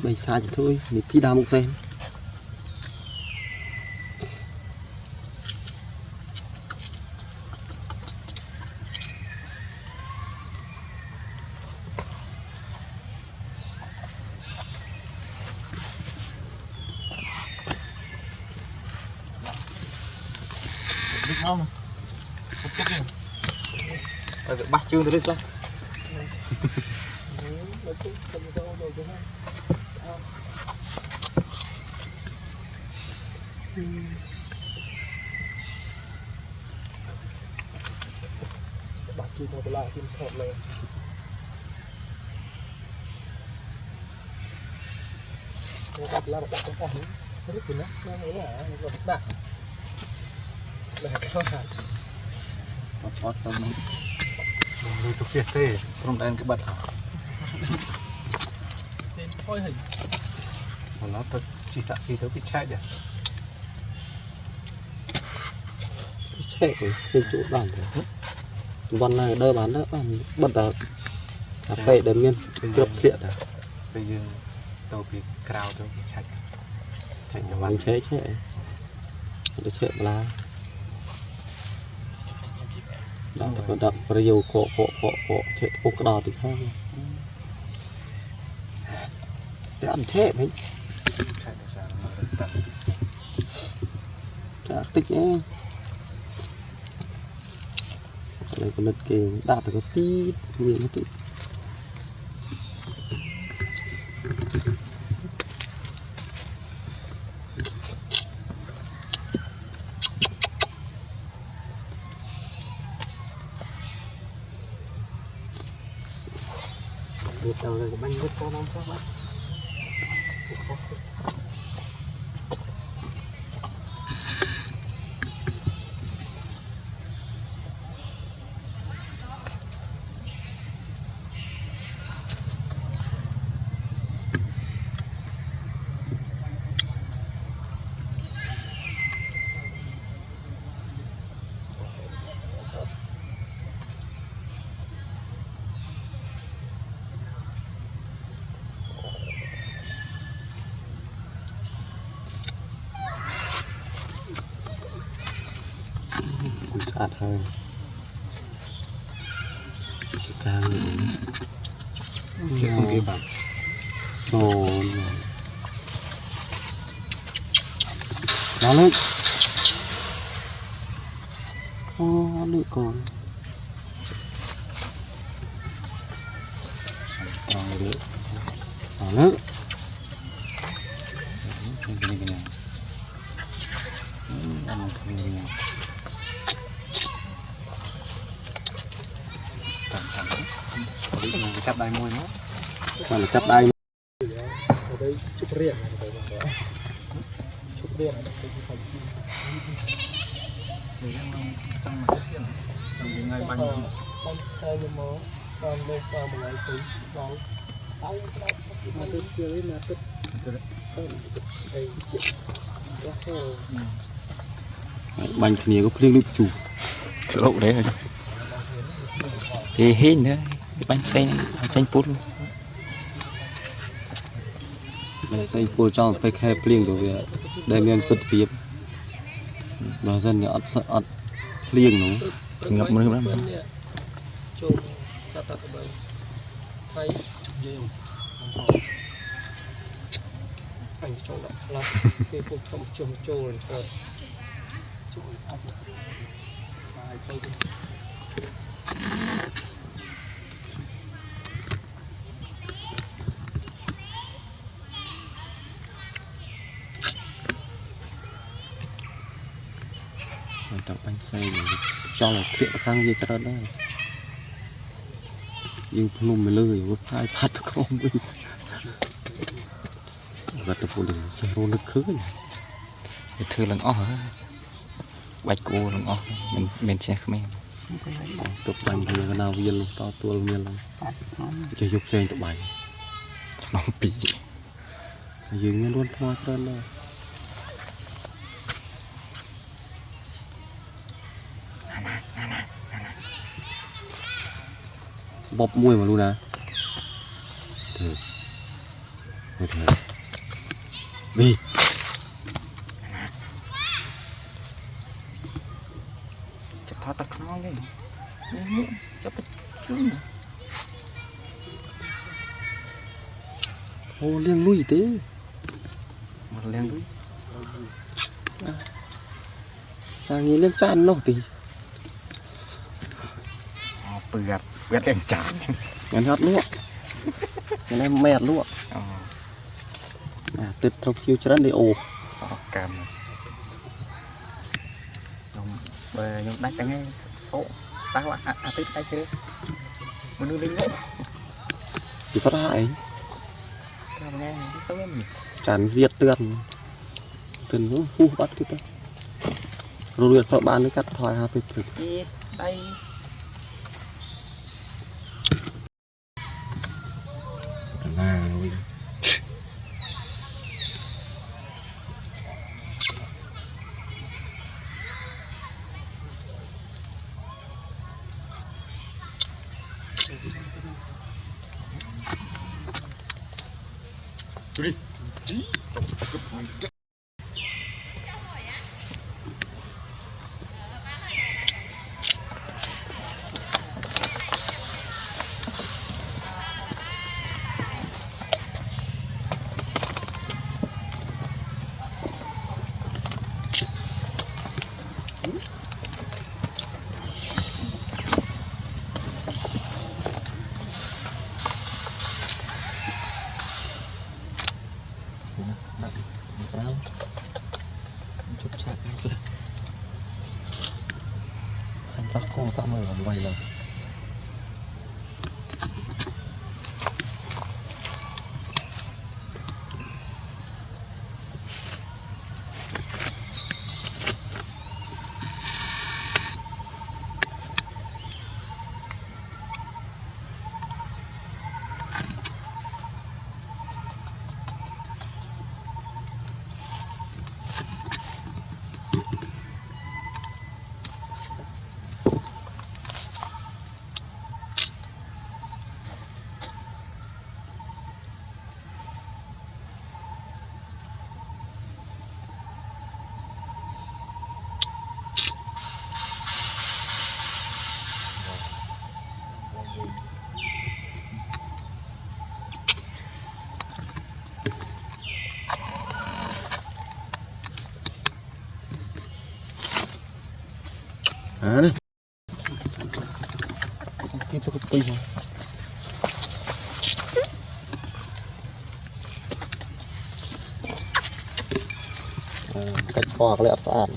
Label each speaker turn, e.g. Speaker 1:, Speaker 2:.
Speaker 1: bây xa thôi mình khi đào một phen
Speaker 2: không bắt chưa được đâu bắt chưa một lại tìm thọtเลยbắt là bắt không phải rất là nó mới là nó đặt là không phải bắt tao mình tụt tiệt thế trong đen cái bật tên thôi hình nó thật chỉ tạ xì tới bị chạy được
Speaker 1: chạy cái chỗ bản văn này đơ bán đó bán bật là cà phê để miên cướp thiện à
Speaker 2: bây giờ tàu bị cào tôi bị chạy chạy nhiều
Speaker 1: bạn chế chế để chế là đó là đập rêu cọ chế phục cái đò thì thôi để ăn chế mấy chả tích nhé này còn cái đạt được cái tí gì nó tự được đầu này bánh rất to lắm các bạn sạch hơn càng
Speaker 2: cái con kia bạn
Speaker 1: ồ nó lên ô lưỡi còn lưỡi lưỡi
Speaker 2: chắp đai môi nó
Speaker 1: là chắp đai
Speaker 2: ở đây chút riêng chút riêng tăng mặt chuyện ngày bánh bánh xe nhưng mà còn lên vào một ngày tí đó mà tôi chưa biết là
Speaker 1: bánh kia có riêng chủ
Speaker 3: lộ đấy rồi thì hình nữa bánh xanh pút luôn
Speaker 1: bánh xanh pút cho phải khe riêng rồi đây miền sụt tiếp đó dân nhỏ ắt riêng nó
Speaker 3: ngập mưa lắm
Speaker 2: anh trong đó là cái cuộc trong trường trôi rồi
Speaker 1: trọng bánh xay cho là chuyện khang gì cho đó nhưng không mới lười một hai phát không biết gật được phụ đừng cho nó nước khứ
Speaker 3: thư lần ó bạch cô lần ó mình sẽ không em
Speaker 1: tục bánh thì cái nào viên to tua miên lắm cho dục sen tụi bánh
Speaker 3: nó bị
Speaker 1: dừng nhiên luôn thôi trơn rồi bóp môi mà luôn à đi
Speaker 3: chặt thoát tắt non đi chặt tắt chú
Speaker 1: ô liêng lui thế
Speaker 3: mặt lên đuôi
Speaker 1: sang nghĩ liêng chan nó thì
Speaker 3: bự gạt quét em chán
Speaker 1: ngắn hót lúa cái này mệt lúa tịt trong chiều chân đi ồ
Speaker 3: cầm bờ nhung đánh cái ngay số sao tít tay chưa mình đưa linh đấy
Speaker 1: thì phát hại
Speaker 3: làm nghe số em
Speaker 1: tràn diệt tường tường nó phu bắt cái đó rồi việc thợ bán nó cắt thỏi hai mươi thực
Speaker 3: đi đây
Speaker 1: là rồi
Speaker 3: đi
Speaker 1: chút chặt anh ta không tạm ở vài lần này cái cho cái pin cách cò cái lẹo sàn